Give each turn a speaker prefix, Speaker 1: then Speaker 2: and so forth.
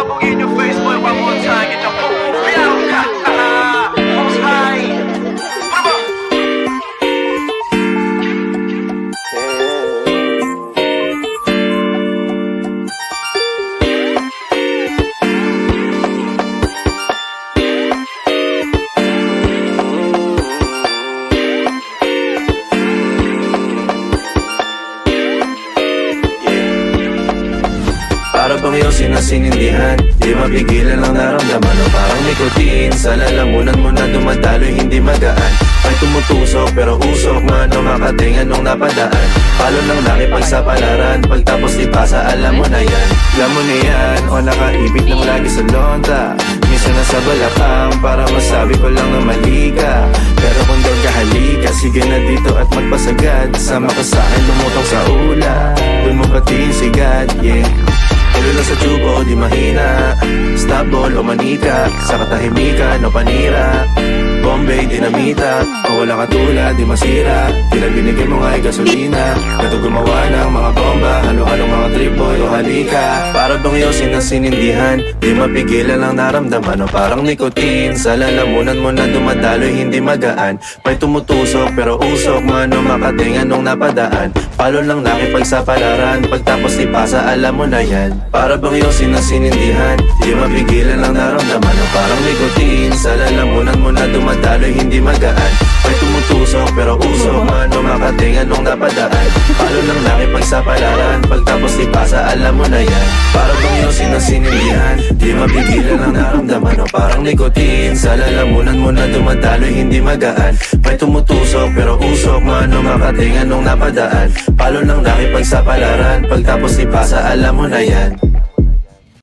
Speaker 1: Sabog in your face, boy, one more time. Get the boom, most high.
Speaker 2: Para bang iyong sinasinindihan, di mapigilan ang naramdaman o parang nikotin. Sa lalamunan mo na dumadaloy, hindi magaan. May tumutusok pero usok, mano makatingan nung napadaan. Palo ng nakipagsapalaran, pagtapos di pasa, alam mo na yan. Alam mo na yan, o nakaibig ng lagi sa lonta. Minsan nasa balakang, para masabi ko lang na mali ka. Pero kung doon ka halika, sige na dito at magpasagad. Sama ka sa'kin, lumutong sa ula, doon mo patiin sigad, yeah. Tuloy lang sa tubo o di mahina, stable o manika, sa katahimikan o panira, Bombay, dinamita, o wala katulad, di masira. Tila binigay mo nga'y gasolina, kato gumawa ng mga bomba, halo-halong mga trip boy o halika. Para bang iyong sinasinindihan, di mapigilan ang naramdaman o parang nikotin. Sa lalamunan mo na dumadaloy, hindi magaan. May tumutusok pero usok, mano makatingan nung napadaan. Palo lang nakipagsapalaran, pagtapos di pasa, alam mo na yan. Para bang iyong sinasinindihan, di mapigilan ang naramdaman o parang nikotin. Sa lalamunan mo na dumadaloy, hindi magaan. May tumutusok pero usok, mano makatingan nung napadaan. Palo lang nakipagsapalaran, pagtapos di pasa, alam mo na yan. Para bang iyong sinasinindihan, di mapigilan ang naramdaman o parang nikotin. Sa lalamunan mo na dumadaloy, hindi magaan. May tumutusok pero usok, mano makatingan nung napadaan. Palo lang nakipagsapalaran, pagtapos di pasa, alam mo na yan.